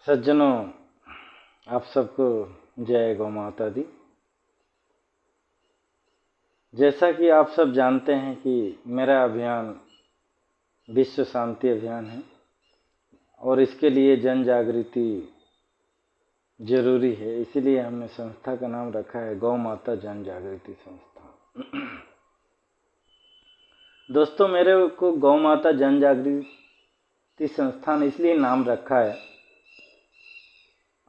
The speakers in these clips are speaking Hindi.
सज्जनों, आप सबको जय गौ माता दी। जैसा कि आप सब जानते हैं कि मेरा अभियान विश्व शांति अभियान है और इसके लिए जन जागृति जरूरी है, इसीलिए हमने संस्था का नाम रखा है गौ माता जन जागृति संस्था। दोस्तों, मेरे को गौ माता जन जागृति संस्थान इसलिए नाम रखा है,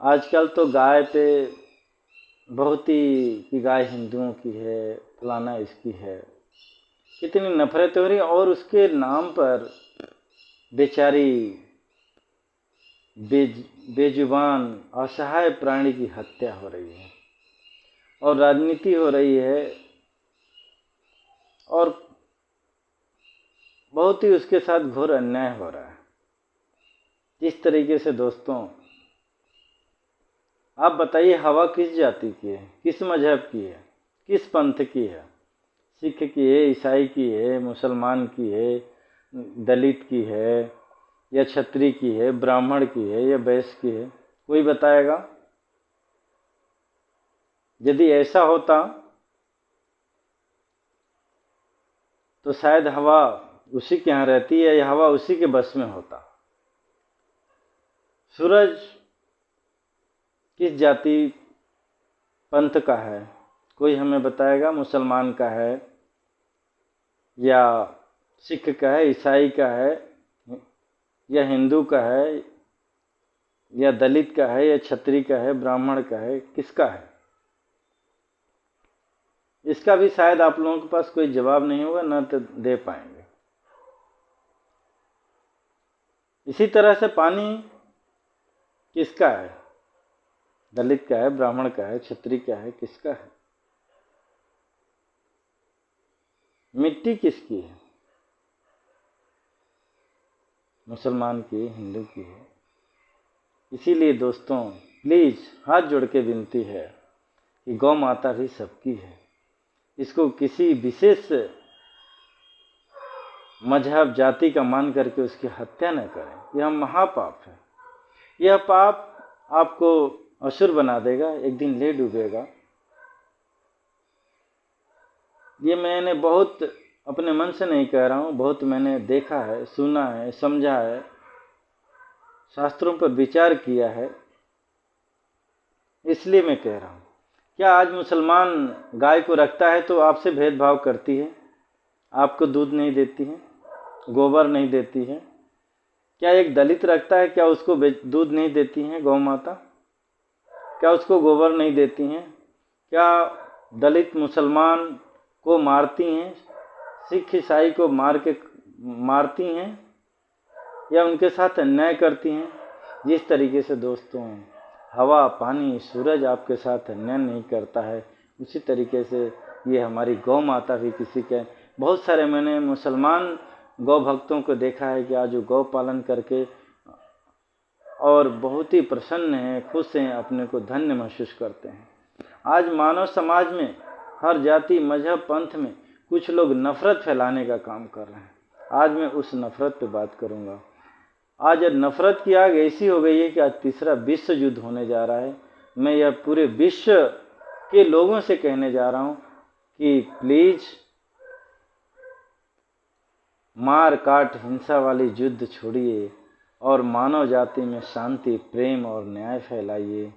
आजकल तो गाय पे बहुत ही कि गाय हिंदुओं की है, फलाना इसकी है, कितनी नफरत हो रही है और उसके नाम पर बेचारी बेजुबान असहाय प्राणी की हत्या हो रही है और राजनीति हो रही है और बहुत ही उसके साथ घोर अन्याय हो रहा है। इस तरीके से दोस्तों, आप बताइए हवा किस जाति की है, किस मजहब की है, किस पंथ की है? सिख की है, ईसाई की है, मुसलमान की है, दलित की है या क्षत्रिय की है, ब्राह्मण की है या वैश्य की है? कोई बताएगा? यदि ऐसा होता तो शायद हवा उसी के यहाँ रहती है या हवा उसी के बस में होता। सूरज किस जाति पंथ का है, कोई हमें बताएगा? मुसलमान का है या सिख का है, ईसाई का है या हिंदू का है या दलित का है या क्षत्रिय का है, ब्राह्मण का है, किसका है? इसका भी शायद आप लोगों के पास कोई जवाब नहीं होगा, न तो दे पाएंगे। इसी तरह से पानी किसका है? दलित का है, ब्राह्मण का है, क्षत्रिय का है, किसका है? मिट्टी किसकी है? मुसलमान की, हिंदू की है। इसीलिए दोस्तों, प्लीज हाथ जोड़ के विनती है कि गौ माता भी सबकी है। इसको किसी विशेष मजहब जाति का मान करके उसकी हत्या न करें, यह महापाप है। यह पाप आपको असुर बना देगा, एक दिन ले डूबेगा। ये मैंने बहुत अपने मन से नहीं कह रहा हूँ, बहुत मैंने देखा है, सुना है, समझा है, शास्त्रों पर विचार किया है, इसलिए मैं कह रहा हूँ। क्या आज मुसलमान गाय को रखता है तो आपसे भेदभाव करती है? आपको दूध नहीं देती है, गोबर नहीं देती है? क्या एक दलित रखता है, क्या उसको दूध नहीं देती हैं गौ माता? क्या उसको गोबर नहीं देती हैं? क्या दलित मुसलमान को मारती हैं, सिख ईसाई को मारती हैं या उनके साथ अन्याय करती हैं? जिस तरीके से दोस्तों हवा, पानी, सूरज आपके साथ अन्याय नहीं करता है, उसी तरीके से ये हमारी गौ माता भी किसी के बहुत सारे मैंने मुसलमान गौ भक्तों को देखा है कि आज वो गौ पालन करके और बहुत ही प्रसन्न हैं, खुश हैं, अपने को धन्य महसूस करते हैं। आज मानव समाज में हर जाति, मजहब, पंथ में कुछ लोग नफरत फैलाने का काम कर रहे हैं। आज मैं उस नफरत पे बात करूंगा। आज नफरत की आग ऐसी हो गई है कि आज तीसरा विश्व युद्ध होने जा रहा है। मैं यह पूरे विश्व के लोगों से कहने जा रहा हूं कि प्लीज मार काट हिंसा वाली युद्ध छोड़िए और मानव जाति में शांति, प्रेम और न्याय फैलाइए।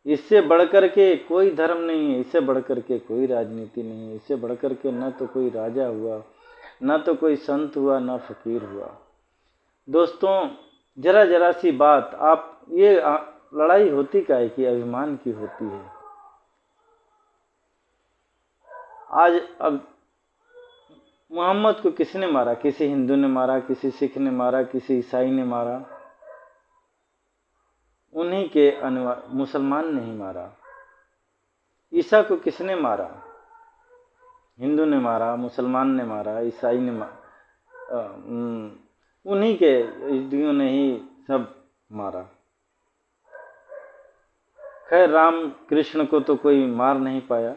इससे बढ़कर के कोई धर्म नहीं है, इससे बढ़कर के कोई राजनीति नहीं है, इससे बढ़कर के न तो कोई राजा हुआ, न तो कोई संत हुआ, न फकीर हुआ। दोस्तों, जरा जरा सी बात, आप ये लड़ाई होती क्या है कि अभिमान की होती है। आज अब मोहम्मद को किसने मारा? किसी हिंदू ने मारा, किसी सिख ने मारा, किसी ईसाई ने मारा, उन्हीं के मुसलमान नहीं मारा। ईसा को किसने मारा? हिंदू ने मारा, मुसलमान ने मारा, ईसाई ने मारा, उन्हीं के यहूदियों ने ही सब मारा। खैर, राम कृष्ण को तो कोई मार नहीं पाया,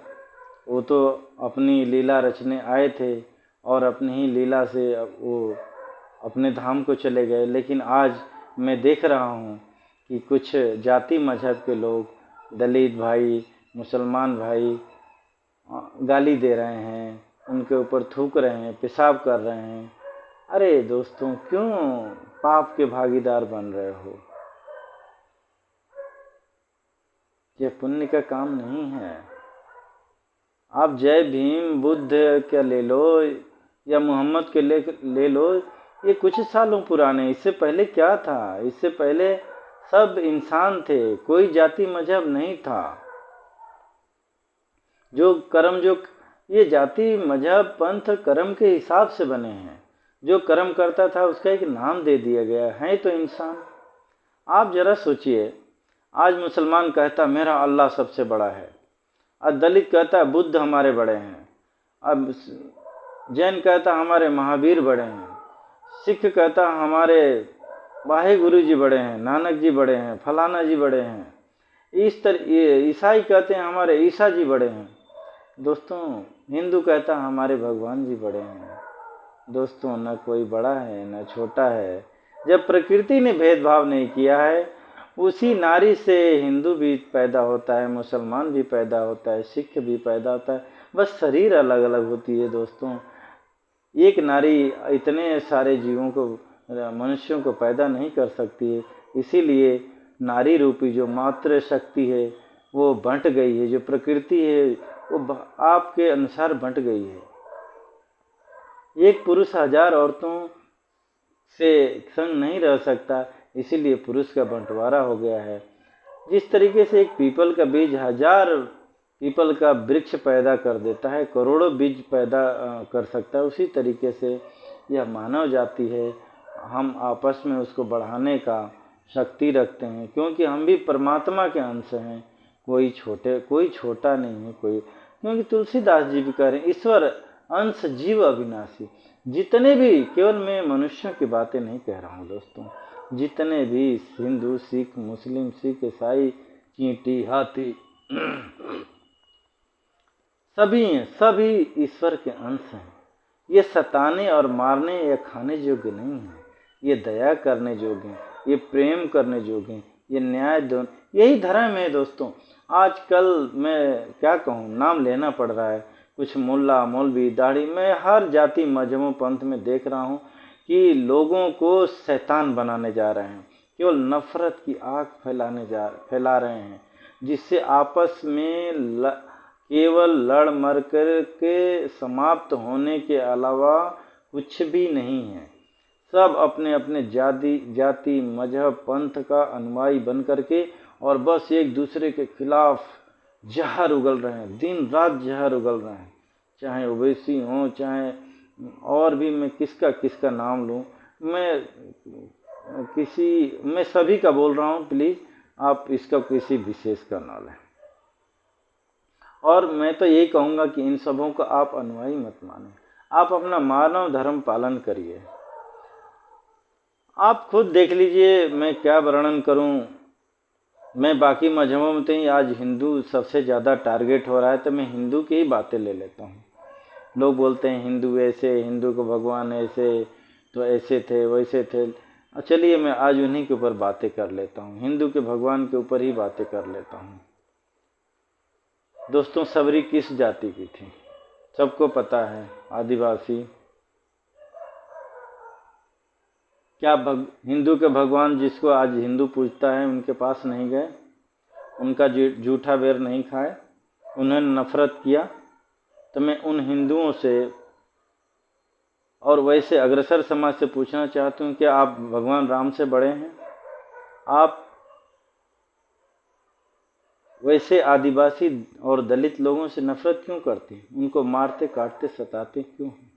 वो तो अपनी लीला रचने आए थे और अपनी ही लीला से वो अपने धाम को चले गए। लेकिन आज मैं देख रहा हूँ कि कुछ जाति मजहब के लोग, दलित भाई, मुसलमान भाई गाली दे रहे हैं, उनके ऊपर थूक रहे हैं, पेशाब कर रहे हैं। अरे दोस्तों, क्यों पाप के भागीदार बन रहे हो? ये पुण्य का काम नहीं है। आप जय भीम, बुद्ध क्या ले लो या मोहम्मद के ले लो, ये कुछ सालों पुराने। इससे पहले क्या था? इससे पहले सब इंसान थे, कोई जाति मजहब नहीं था। जो कर्म, जो ये जाति मजहब पंथ कर्म के हिसाब से बने हैं। जो कर्म करता था उसका एक नाम दे दिया गया है, तो इंसान। आप जरा सोचिए, आज मुसलमान कहता मेरा अल्लाह सबसे बड़ा है, अब दलित कहता बुद्ध हमारे बड़े हैं, अब जैन कहता हमारे महावीर बड़े हैं, सिख कहता हमारे वाहे गुरु जी बड़े हैं, नानक जी बड़े हैं, फलाना जी बड़े हैं, इस तरह ये ईसाई कहते हैं हमारे ईसा जी बड़े हैं। दोस्तों, हिंदू कहता हमारे भगवान जी बड़े हैं। दोस्तों, न कोई बड़ा है न छोटा है। जब प्रकृति ने भेदभाव नहीं किया है, उसी नारी से हिंदू भी पैदा होता है, मुसलमान भी पैदा होता है, सिख भी पैदा होता है, बस शरीर अलग अलग होती है। दोस्तों, एक नारी इतने सारे जीवों को, मनुष्यों को पैदा नहीं कर सकती है। इसीलिए नारी रूपी जो मातृ शक्ति है वो बंट गई है, जो प्रकृति है वो आपके अनुसार बंट गई है। एक पुरुष 1000 औरतों से संग नहीं रह सकता, इसीलिए पुरुष का बंटवारा हो गया है। जिस तरीके से एक पीपल का बीज 1000 पीपल का वृक्ष पैदा कर देता है, करोड़ों बीज पैदा कर सकता है, उसी तरीके से यह मानव जाति है। हम आपस में उसको बढ़ाने का शक्ति रखते हैं, क्योंकि हम भी परमात्मा के अंश हैं। कोई छोटा नहीं है कोई, क्योंकि तुलसीदास जी भी कह रहे हैं ईश्वर अंश जीव अविनाशी। जितने भी, केवल मैं मनुष्यों की बातें नहीं कह रहा हूँ दोस्तों, जितने भी हिंदू, सिख, मुस्लिम, सिख, ईसाई, चींटी, हाथी सभी ईश्वर के अंश हैं। ये सताने और मारने या खाने योग्य नहीं है, ये दया करने योग्य हैं, ये प्रेम करने योग्य हैं, ये न्याय दो, यही धर्म है दोस्तों। आजकल मैं क्या कहूँ, नाम लेना पड़ रहा है, कुछ मुल्ला मौलवी दाढ़ी, मैं हर जाति मजहबों पंथ में देख रहा हूँ कि लोगों को शैतान बनाने जा रहे हैं, केवल नफरत की आग फैला रहे हैं, जिससे आपस में केवल लड़ मर कर के समाप्त होने के अलावा कुछ भी नहीं है। सब अपने अपने जाति मजहब पंथ का अनुयायी बन करके और बस एक दूसरे के खिलाफ जहर उगल रहे हैं, दिन रात जहर उगल रहे हैं, चाहे ओवैसी हो, चाहे और भी, मैं किसका नाम लूँ, मैं सभी का बोल रहा हूँ, प्लीज़ आप इसका किसी विशेष का ना लें। और मैं तो यही कहूँगा कि इन सबों का आप अनुयायी मत माने, आप अपना मानव धर्म पालन करिए। आप खुद देख लीजिए, मैं क्या वर्णन करूं। मैं बाकी मजहबों में तो ही, आज हिंदू सबसे ज़्यादा टारगेट हो रहा है, तो मैं हिंदू की ही बातें ले लेता हूं। लोग बोलते हैं हिंदू ऐसे, हिंदू को भगवान ऐसे, तो ऐसे थे वैसे थे। चलिए मैं आज उन्हीं के ऊपर बातें कर लेता हूं, हिंदू के भगवान के ऊपर ही बातें कर लेता हूं। दोस्तों, सबरी किस जाति की थी? सबको पता है, आदिवासी। क्या हिंदू के भगवान जिसको आज हिंदू पूजता है उनके पास नहीं गए, उनका जूठा बेर नहीं खाए, उन्होंने नफरत किया? तो मैं उन हिंदुओं से और वैसे अग्रसर समाज से पूछना चाहता हूँ, क्या आप भगवान राम से बड़े हैं? आप वैसे आदिवासी और दलित लोगों से नफरत क्यों करते हैं? उनको मारते काटते सताते क्यों हैं?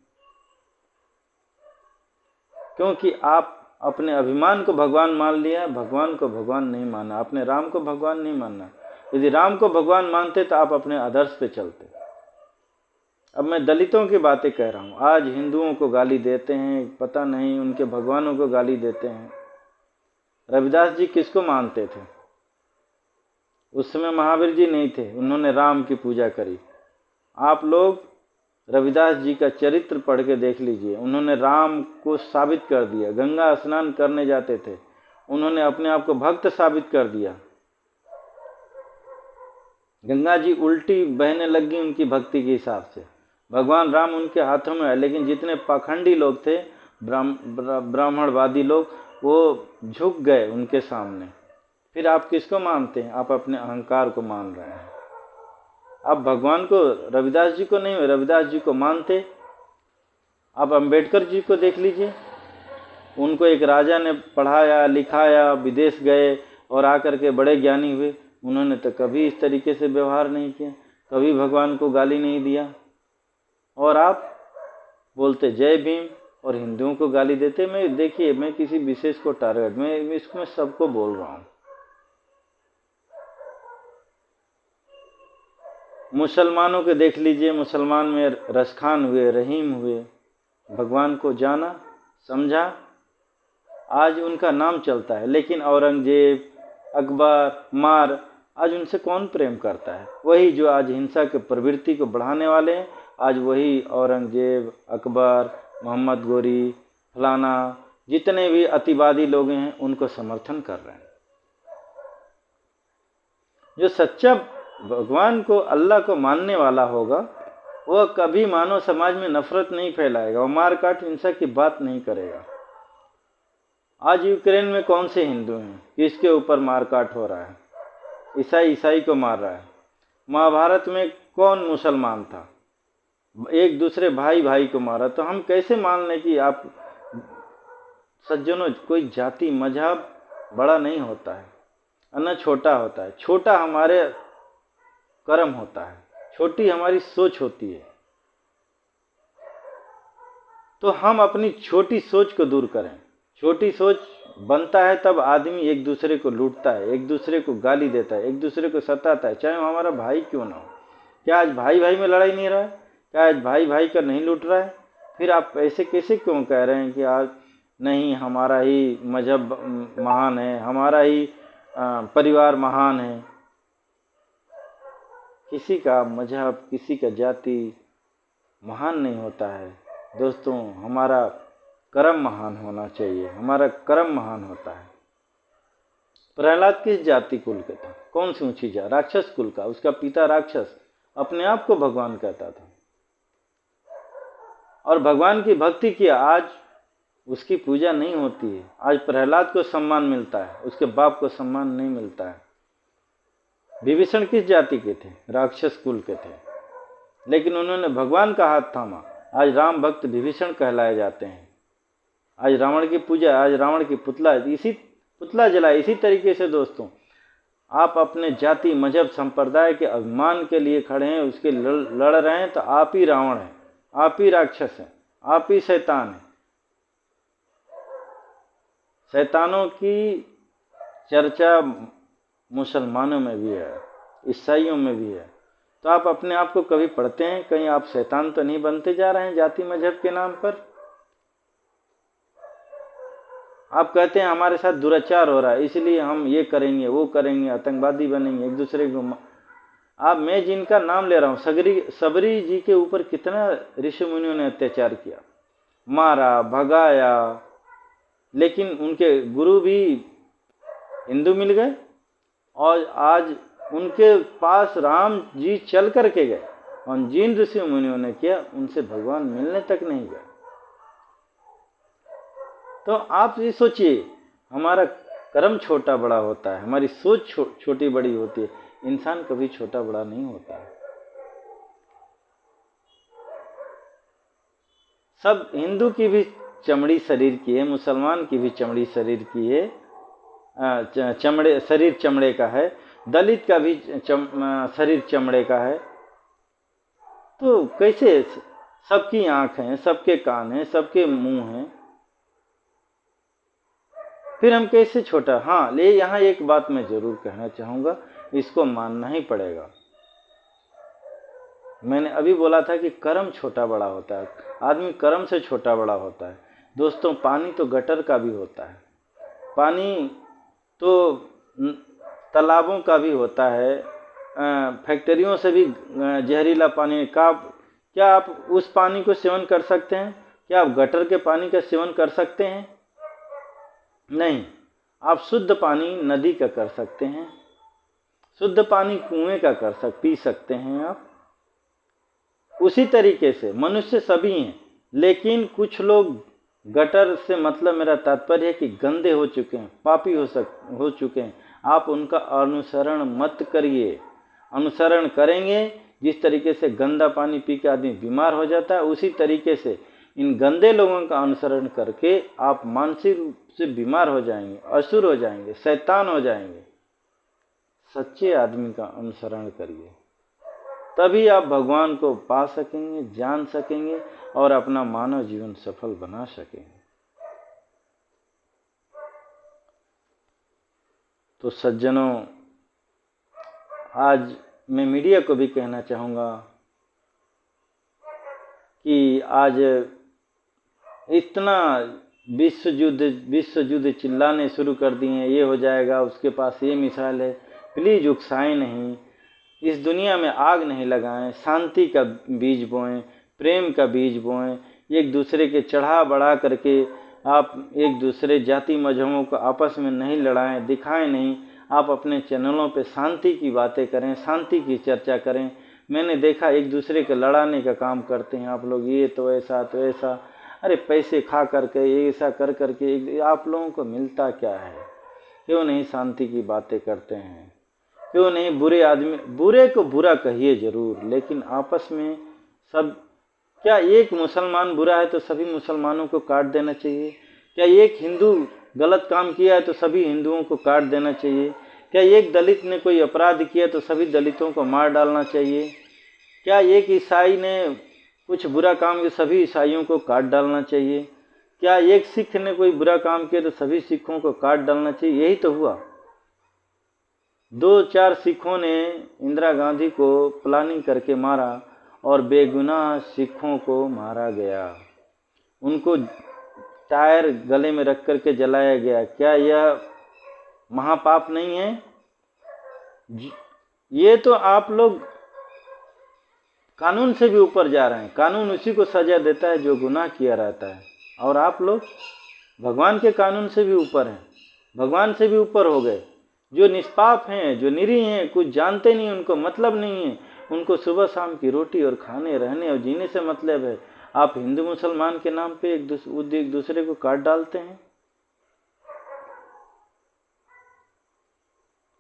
क्योंकि आप अपने अभिमान को भगवान मान लिया, भगवान को भगवान नहीं माना, अपने राम को भगवान नहीं मानना। यदि राम को भगवान मानते तो आप अपने आदर्श पे चलते। अब मैं दलितों की बातें कह रहा हूँ, आज हिंदुओं को गाली देते हैं, पता नहीं उनके भगवानों को गाली देते हैं। रविदास जी किसको मानते थे? उस समय महावीर जी नहीं थे, उन्होंने राम की पूजा करी। आप लोग रविदास जी का चरित्र पढ़ के देख लीजिए, उन्होंने राम को साबित कर दिया। गंगा स्नान करने जाते थे, उन्होंने अपने आप को भक्त साबित कर दिया। गंगा जी उल्टी बहने लगी उनकी भक्ति के हिसाब से। भगवान राम उनके हाथों में है, लेकिन जितने पाखंडी लोग थे, ब्राह्मणवादी लोग, वो झुक गए उनके सामने। फिर आप किसको मानते हैं? आप अपने अहंकार को मान रहे हैं। आप भगवान को, रविदास जी को नहीं, रविदास जी को मानते। आप अंबेडकर जी को देख लीजिए, उनको एक राजा ने पढ़ाया लिखाया, विदेश गए और आकर के बड़े ज्ञानी हुए। उन्होंने तो कभी इस तरीके से व्यवहार नहीं किया, कभी भगवान को गाली नहीं दिया। और आप बोलते जय भीम और हिंदुओं को गाली देते। मैं देखिए, मैं किसी विशेष को टारगेट, मैं इसको सबको बोल रहा हूँ। मुसलमानों के देख लीजिए, मुसलमान में रसखान हुए, रहीम हुए, भगवान को जाना समझा, आज उनका नाम चलता है। लेकिन औरंगजेब, अकबर, मार, आज उनसे कौन प्रेम करता है? वही जो आज हिंसा के प्रवृत्ति को बढ़ाने वाले हैं, आज वही औरंगजेब, अकबर, मोहम्मद गोरी, फलाना, जितने भी अतिवादी लोग हैं उनको समर्थन कर रहे हैं। जो सच्चा भगवान को, अल्लाह को मानने वाला होगा, वह कभी मानव समाज में नफरत नहीं फैलाएगा, वो मार काट हिंसा की बात नहीं करेगा। आज यूक्रेन में कौन से हिंदू हैं? किसके ऊपर मारकाट हो रहा है? ईसाई ईसाई को मार रहा है। महाभारत में कौन मुसलमान था? एक दूसरे भाई भाई को मारा। तो हम कैसे मान लें कि आप सज्जनों, कोई जाति मजहब बड़ा नहीं होता है, न छोटा होता है। छोटा हमारे कर्म होता है, छोटी हमारी सोच होती है। तो हम अपनी छोटी सोच को दूर करें। छोटी सोच बनता है तब आदमी एक दूसरे को लूटता है, एक दूसरे को गाली देता है, एक दूसरे को सताता है, चाहे वो हमारा भाई क्यों ना हो। क्या आज भाई भाई में लड़ाई नहीं रहा है? क्या आज भाई भाई का नहीं लूट रहा है? फिर आप ऐसे कैसे क्यों कह रहे हैं कि आज नहीं, हमारा ही मजहब महान है, हमारा ही परिवार महान है? किसी का मजहब, किसी का जाति महान नहीं होता है दोस्तों। हमारा कर्म महान होना चाहिए, हमारा कर्म महान होता है। प्रहलाद किस जाति कुल का था? कौन सी ऊंची जात? राक्षस कुल का। उसका पिता राक्षस अपने आप को भगवान कहता था और भगवान की भक्ति किया। आज उसकी पूजा नहीं होती है। आज प्रहलाद को सम्मान मिलता है, उसके बाप को सम्मान नहीं मिलता है। विभीषण किस जाति के थे? राक्षस कुल के थे, लेकिन उन्होंने भगवान का हाथ थामा। आज राम भक्त विभीषण कहलाए जाते हैं। आज रावण की पूजा, आज रावण की पुतला जलाए। इसी तरीके से दोस्तों, आप अपने जाति मजहब संप्रदाय के अभिमान के लिए खड़े हैं, उसके लड़ रहे हैं, तो आप ही रावण हैं, आप ही राक्षस हैं, आप ही शैतान हैं। शैतानों की चर्चा मुसलमानों में भी है, ईसाइयों में भी है। तो आप अपने आप को कभी पढ़ते हैं? कहीं आप शैतान तो नहीं बनते जा रहे हैं जाति मजहब के नाम पर? आप कहते हैं हमारे साथ दुराचार हो रहा है, इसलिए हम ये करेंगे, वो करेंगे, आतंकवादी बनेंगे, एक दूसरे को। मैं जिनका नाम ले रहा हूँ, सबरी जी के ऊपर कितना ऋषि मुनियों ने अत्याचार किया, मारा, भगाया, लेकिन उनके गुरु भी हिंदू मिल गए और आज उनके पास राम जी चल करके गए और जिन ऋषि मुनियों ने किया उनसे भगवान मिलने तक नहीं गए। तो आप ये सोचिए, हमारा कर्म छोटा बड़ा होता है, हमारी सोच छोटी बड़ी होती है। इंसान कभी छोटा बड़ा नहीं होता है। सब हिंदू की भी चमड़ी शरीर की है, मुसलमान की भी चमड़ी शरीर की है, शरीर चमड़े का है, दलित का भी शरीर चमड़े का है। तो कैसे सबकी आंख हैं, सबके कान हैं, सबके मुंह हैं, फिर हम कैसे छोटा? हाँ, ले यहाँ एक बात मैं जरूर कहना चाहूँगा, इसको मानना ही पड़ेगा। मैंने अभी बोला था कि कर्म छोटा बड़ा होता है, आदमी कर्म से छोटा बड़ा होता है। दोस्तों, पानी तो गटर का भी होता है, पानी तो तालाबों का भी होता है, फैक्ट्रियों से भी जहरीला पानी का। क्या आप उस पानी को सेवन कर सकते हैं? क्या आप गटर के पानी का सेवन कर सकते हैं? नहीं। आप शुद्ध पानी नदी का कर सकते हैं, शुद्ध पानी कुएं का पी सकते हैं आप। उसी तरीके से मनुष्य सभी हैं, लेकिन कुछ लोग गटर से, मतलब मेरा तात्पर्य है कि गंदे हो चुके हैं, पापी हो चुके हैं। आप उनका अनुसरण मत करिए। अनुसरण करेंगे, जिस तरीके से गंदा पानी पी के आदमी बीमार हो जाता है, उसी तरीके से इन गंदे लोगों का अनुसरण करके आप मानसिक रूप से बीमार हो जाएंगे, असुर हो जाएंगे, शैतान हो जाएंगे। सच्चे आदमी का अनुसरण करिए, तभी आप भगवान को पा सकेंगे, जान सकेंगे और अपना मानव जीवन सफल बना सकेंगे। तो सज्जनों, आज मैं मीडिया को भी कहना चाहूँगा कि आज इतना विश्व युद्ध चिल्लाने शुरू कर दिए हैं, ये हो जाएगा, उसके पास ये मिसाइल है। प्लीज़ उकसाएं नहीं, इस दुनिया में आग नहीं लगाएं, शांति का बीज बोएं, प्रेम का बीज बोएं। एक दूसरे के चढ़ा बढ़ा करके आप एक दूसरे जाति मजहबों को आपस में नहीं लड़ाएं, दिखाएं नहीं। आप अपने चैनलों पे शांति की बातें करें, शांति की चर्चा करें। मैंने देखा एक दूसरे के लड़ाने का काम करते हैं आप लोग, ये तो ऐसा तो ऐसा। अरे पैसे खा करके, ऐसा कर करके आप लोगों को मिलता क्या है? क्यों नहीं शांति की बातें करते हैं? क्यों नहीं बुरे को बुरा कहिए जरूर, लेकिन आपस में सब। क्या एक मुसलमान बुरा है तो सभी मुसलमानों को काट देना चाहिए? क्या एक हिंदू गलत काम किया है तो सभी हिंदुओं को काट देना चाहिए? क्या एक दलित ने कोई अपराध किया तो सभी दलितों को मार डालना चाहिए? क्या एक ईसाई ने कुछ बुरा काम किया सभी ईसाइयों को काट डालना चाहिए? क्या एक सिख ने कोई बुरा काम किया तो सभी सिखों को काट डालना चाहिए? यही तो हुआ। 2-4 सिखों ने इंदिरा गांधी को प्लानिंग करके मारा और बेगुनाह सिखों को मारा गया। उनको टायर गले में रख करके जलाया गया। क्या यह महापाप नहीं है? ये तो आप लोग कानून से भी ऊपर जा रहे हैं। कानून उसी को सजा देता है जो गुनाह किया रहता है, और आप लोग भगवान के कानून से भी ऊपर हैं, भगवान से भी ऊपर हो गए। जो निष्पाप हैं, जो निरीह हैं, कुछ जानते नहीं, उनको मतलब नहीं है, उनको सुबह शाम की रोटी और खाने, रहने और जीने से मतलब है। आप हिंदू मुसलमान के नाम पे एक दूसरे को काट डालते हैं।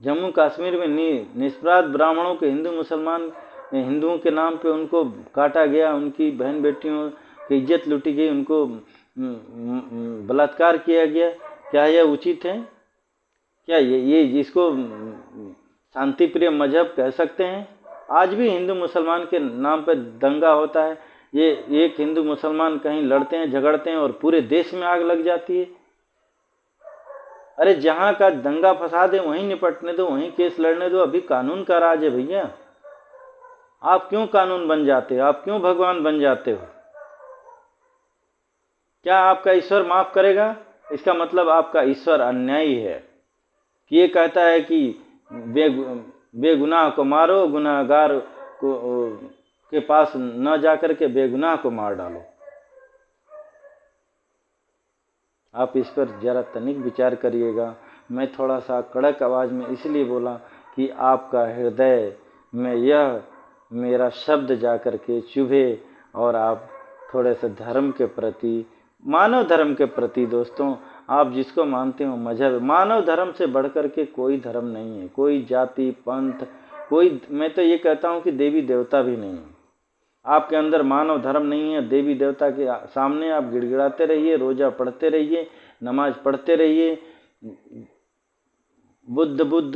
जम्मू कश्मीर में निष्पराध ब्राह्मणों के हिंदुओं के नाम पे उनको काटा गया, उनकी बहन बेटियों की इज्जत लूटी गई, उनको बलात्कार किया गया। क्या यह उचित है? क्या ये जिसको शांति प्रिय मजहब कह सकते हैं? आज भी हिंदू मुसलमान के नाम पे दंगा होता है। ये एक हिंदू मुसलमान कहीं लड़ते हैं, झगड़ते हैं और पूरे देश में आग लग जाती है। अरे जहाँ का दंगा फसाद है वहीं निपटने दो, वहीं केस लड़ने दो। अभी कानून का राज है भैया। आप क्यों कानून बन जाते हो? आप क्यों भगवान बन जाते हो? क्या आपका ईश्वर माफ करेगा? इसका मतलब आपका ईश्वर अन्यायी है कि ये कहता है कि बेगुनाह को मारो, गुनाहगार को के पास न जाकर के बेगुनाह को मार डालो। आप इस पर जरा तनिक विचार करिएगा। मैं थोड़ा सा कड़क आवाज़ में इसलिए बोला कि आपका हृदय में यह मेरा शब्द जाकर के चुभे और आप थोड़े से धर्म के प्रति, मानव धर्म के प्रति, दोस्तों आप जिसको मानते हो मजहब, मानव धर्म से बढ़कर के कोई धर्म नहीं है, कोई जाति पंथ, कोई, मैं तो ये कहता हूँ कि देवी देवता भी नहीं है। आपके अंदर मानव धर्म नहीं है। देवी देवता के सामने आप गिड़गिड़ाते रहिए, रोजा पढ़ते रहिए, नमाज पढ़ते रहिए, बुद्ध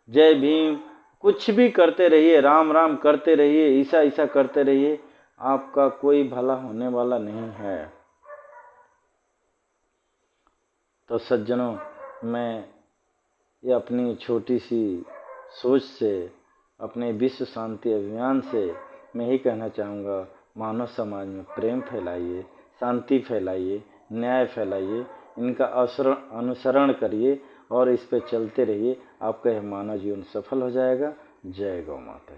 जय भीम कुछ भी करते रहिए, राम राम करते रहिए, ईसा करते रहिए, आपका कोई भला होने वाला नहीं है। तो सज्जनों, मैं ये अपनी छोटी सी सोच से, अपने विश्व शांति अभियान से मैं ही कहना चाहूँगा, मानव समाज में प्रेम फैलाइए, शांति फैलाइए, न्याय फैलाइए, इनका अनुसरण करिए और इस पे चलते रहिए। आपका यह मानव जीवन सफल हो जाएगा। जय गौ माता।